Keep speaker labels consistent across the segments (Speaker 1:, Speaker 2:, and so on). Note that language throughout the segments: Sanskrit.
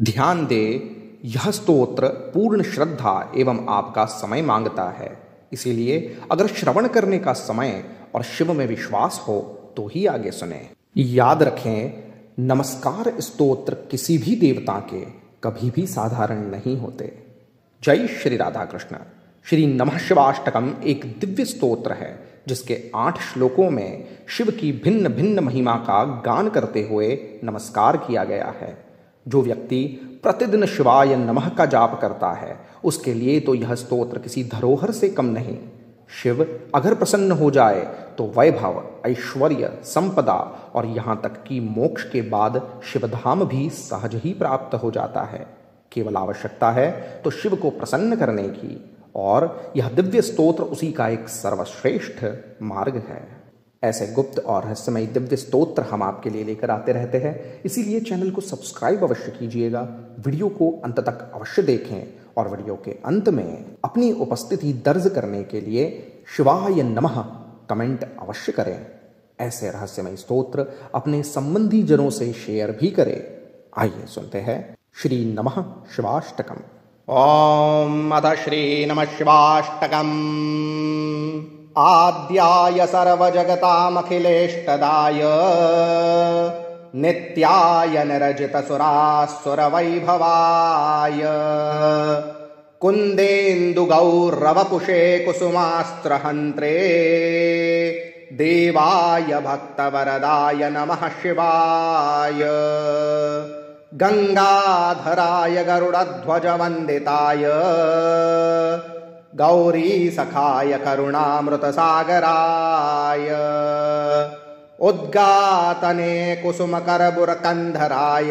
Speaker 1: ध्यान दे, यह स्तोत्र पूर्ण श्रद्धा एवं आपका समय मांगता है। इसीलिए अगर श्रवण करने का समय और शिव में विश्वास हो तो ही आगे सुने। याद रखें, नमस्कार स्तोत्र किसी भी देवता के कभी भी साधारण नहीं होते। जय श्री राधा कृष्ण। श्री नमः शिवाष्टकम एक दिव्य स्तोत्र है जिसके 8 श्लोकों में शिव की भिन्न भिन्न महिमा का गान करते हुए नमस्कार किया गया है। जो व्यक्ति प्रतिदिन शिवाय नमः का जाप करता है उसके लिए तो यह स्तोत्र किसी धरोहर से कम नहीं। शिव अगर प्रसन्न हो जाए तो वैभव, ऐश्वर्य, संपदा और यहाँ तक कि मोक्ष के बाद शिवधाम भी सहज ही प्राप्त हो जाता है। केवल आवश्यकता है तो शिव को प्रसन्न करने की, और यह दिव्य स्तोत्र उसी का एक सर्वश्रेष्ठ मार्ग है। ऐसे गुप्त और रहस्यमय दिव्य स्तोत्र हम आपके लिए लेकर आते रहते हैं, इसीलिए चैनल को सब्सक्राइब अवश्य कीजिएगा, वीडियो को अंत तक अवश्य देखें और वीडियो के अंत में अपनी उपस्थिति दर्ज करने के लिए शिवाय नमः कमेंट अवश्य करें। ऐसे रहस्यमय स्तोत्र अपने संबंधी जनों से शेयर भी करें। आइए सुनते हैं श्री नमः शिवाष्टकम।
Speaker 2: ओम अथ श्री नमः शिवाष्टकम्। आद्याय सर्वजगतामखिलेष्टदाय नित्याय निरजितसुरासुरवैभवाय कुन्देन्दुगौरवपुषे कुसुमास्त्रहन्त्रे देवाय भक्तवरदाय नमः शिवाय। गंगाधराय गरुडध्वजवन्दिताय गौरीसखाय करुणामृतसागराय उद्गातने कुसुमकरबुरकन्धराय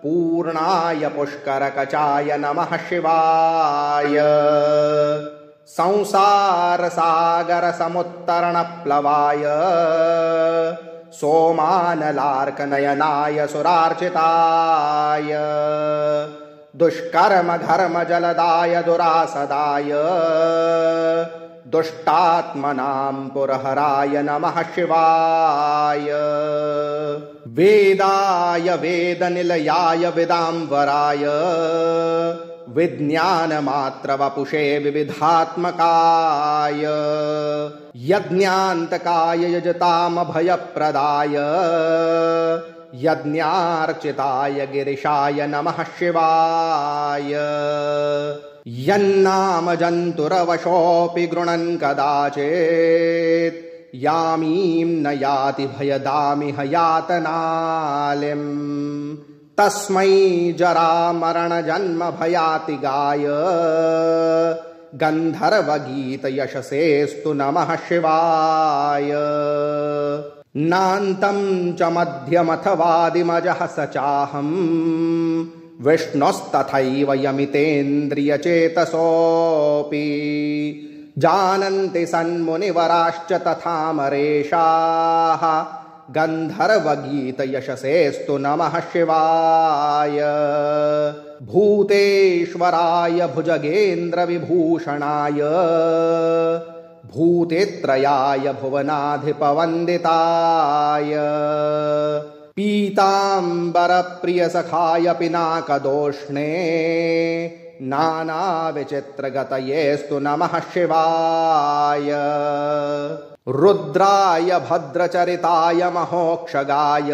Speaker 2: पूर्णाय पुष्करकचाय नमः शिवाय। संसारसागरसमुत्तरणप्लवाय सोमानलार्कनयनाय सुरार्चिताय दुष्कर्मघर्मजलदाय दुरासदाय दुष्टात्मनां पुरहराय नमः शिवाय। वेदाय वेदनिलयाय विदाम्बराय विज्ञानमात्रवपुषे विविधात्मकाय यज्ञान्तकाय यजतामभयप्रदाय यज्ञार्चिताय गिरिशाय नमः शिवाय। यन्नाम जन्तुरवशोऽपि गृणन् कदाचित् यामीं न याति भयदामिह यातनालिम् तस्मै जरामरणजन्मभयातिगाय गन्धर्वगीतयशसेस्तु नमः शिवाय। नान्तं च मध्यमथवादिमजः स चाहं विष्णोस्तथैव यमितेन्द्रियचेतसोऽपि जानन्ति सन्मुनिवराश्च तथामरेषाः गन्धर्वगीतयशसेस्तु नमः शिवाय। भूतेश्वराय भुजगेन्द्रविभूषणाय भूतेत्रयाय भुवनाधिपवन्दिताय पीताम्बरप्रियसखाय पिनाकदोष्णे नानाविचित्रगतयेस्तु नमः शिवाय। रुद्राय भद्रचरिताय महोक्षगाय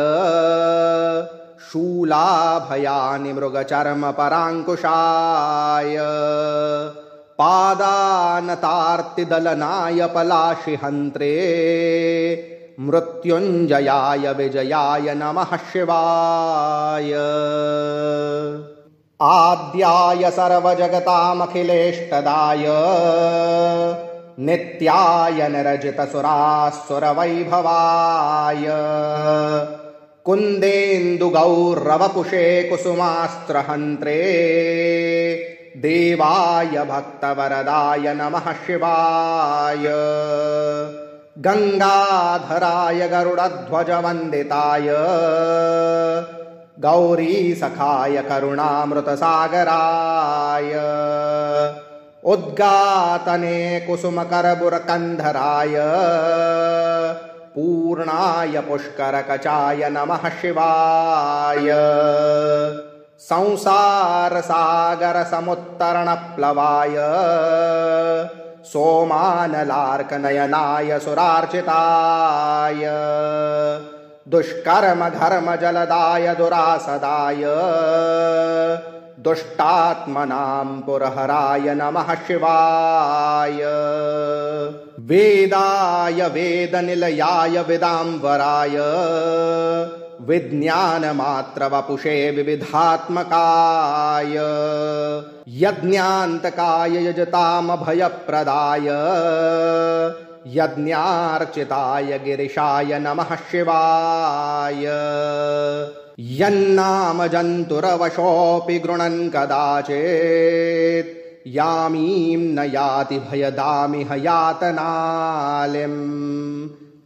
Speaker 2: शूलाभयानि मृगचर्मपराङ्कुशाय पादानतार्तिदलनाय पलाशिहन्त्रे मृत्युञ्जयाय विजयाय नमः शिवाय। आद्याय सर्वजगतामखिलेष्टदाय नित्याय निरजितसुरासुरवैभवाय कुन्देन्दुगौरवपुषे कुसुमास्त्रहन्त्रे देवाय भक्तवरदाय नमः शिवाय। गंगाधराय गरुडध्वजवन्दिताय गौरीसखाय करुणामृतसागराय उद्गातने कुसुमकरबुरकन्धराय पूर्णाय पुष्करकचाय नमः शिवाय संसारसागरसमुत्तरणप्लवाय सोमानलार्कनयनाय सुरार्चिताय दुष्कर्मघर्मजलदाय दुरासदाय दुष्टात्मनां पुरहराय नमः शिवाय वेदाय वेदनिलयाय विदाम्बराय विज्ञानमात्रवपुषे विविधात्मकाय यज्ञान्तकाय यजतामभयप्रदाय यज्ञार्चिताय गिरिशाय नमः शिवाय यन्नामजन्तुरवशोऽपि गृणन् कदाचित् यामीं न याति भयदामिह यातनालिम्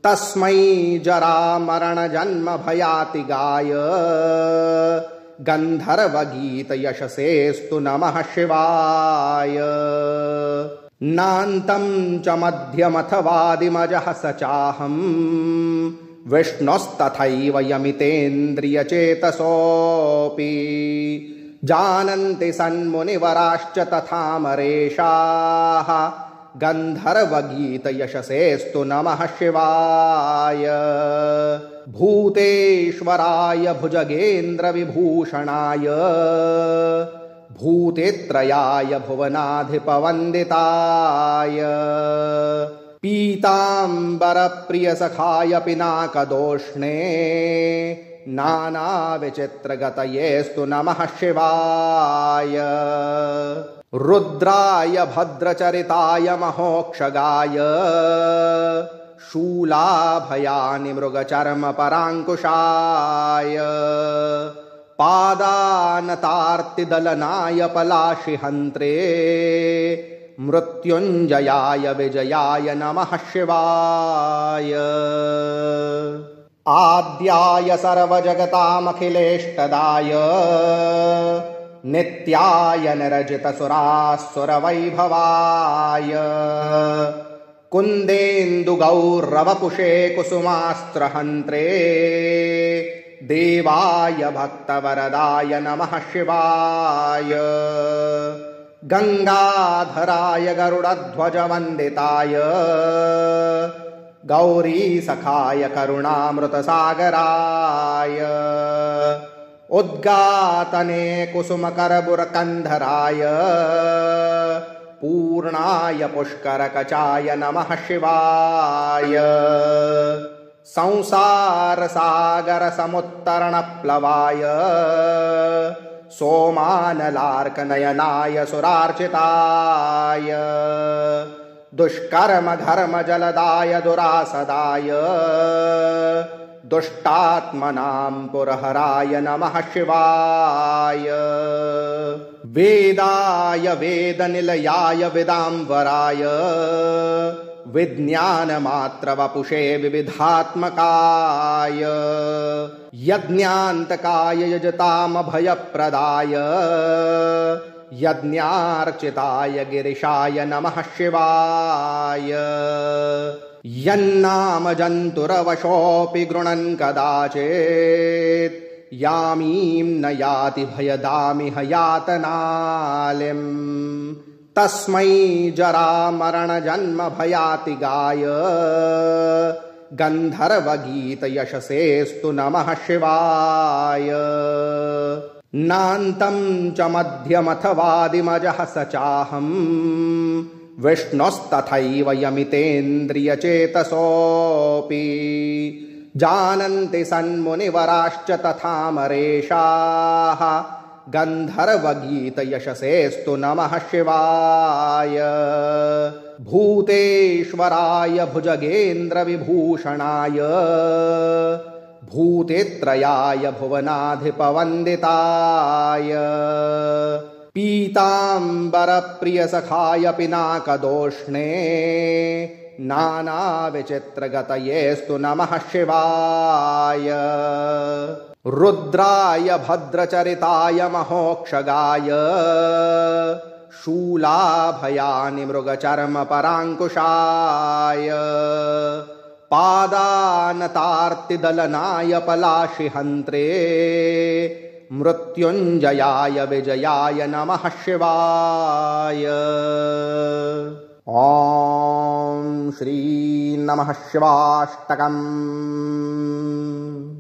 Speaker 2: तस्मै जरामरणजन्मभयातिगाय गन्धर्वगीतयशसेस्तु नमः शिवाय नान्तं च मध्यमथवादिमजः स चाहम् विष्णुस्तथैव यमितेन्द्रियचेतसोऽपि जानन्ति सन्मुनिवराश्च तथामरेषाः गन्धर्वगीतयशसेस्तु नमः शिवाय भूतेश्वराय भुजगेन्द्रविभूषणाय भूतेत्रयाय भुवनाधिपवन्दिताय पीताम्बरप्रियसखाय पिनाकदोष्णे नानाविचित्रगतयेस्तु नमः शिवाय रुद्राय भद्रचरिताय महोक्षगाय शूलाभयानि मृगचर्मपराङ्कुशाय पादानतार्तिदलनाय पलाशिहन्त्रे मृत्युञ्जयाय विजयाय नमः शिवाय आद्याय सर्वजगतामखिलेष्टदाय नित्याय निरजितसुरासुरवैभवाय कुन्देन्दुगौरवपुषे कुसुमास्त्रहन्त्रे देवाय भक्तवरदाय नमः शिवाय गंगाधराय गरुडध्वजवन्दिताय गौरीसखाय करुणामृतसागराय उद्गातने कुसुमकरबुरकन्धराय पूर्णाय पुष्करकचाय नमः शिवाय संसारसागरसमुत्तरणप्लवाय सोमानलार्कनयनाय सुरार्चिताय दुष्कर्मघर्मजलदाय दुरासदाय दुष्टात्मनां पुरहराय नमः शिवाय वेदाय वेदनिलयाय विदाम्बराय विज्ञानमात्रवपुषे विविधात्मकाय यज्ञान्तकाय यजतामभयप्रदाय यज्ञार्चिताय गिरिशाय नमः शिवाय यन्नामजन्तुरवशोऽपि गृणन् कदाचित् यामीं न याति भयदामिह यातनालिम् तस्मै जरामरणजन्मभयातिगाय गन्धर्वगीतयशसेस्तु नमः शिवाय नान्तं च मध्यमथवादिमजः स चाहम् विष्णुस्तथैव यमितेन्द्रियचेतसोऽपि जानन्ति सन्मुनिवराश्च तथामरेषाः गन्धर्वगीतयशसेस्तु नमः शिवाय भूतेश्वराय भुजगेन्द्रविभूषणाय भूतेत्रयाय भुवनाधिपवन्दिताय पीताम्बरप्रियसखाय पिनाकदोष्णे नानाविचित्रगतयेस्तु नमः शिवाय रुद्राय भद्रचरिताय महोक्षगाय शूलाभयानि मृगचर्मपराङ्कुशाय पादानतार्तिदलनाय पलाशिहन्त्रे मृत्युञ्जयाय विजयाय नमः शिवाय। ॐ श्री नमः शिवाष्टकम्।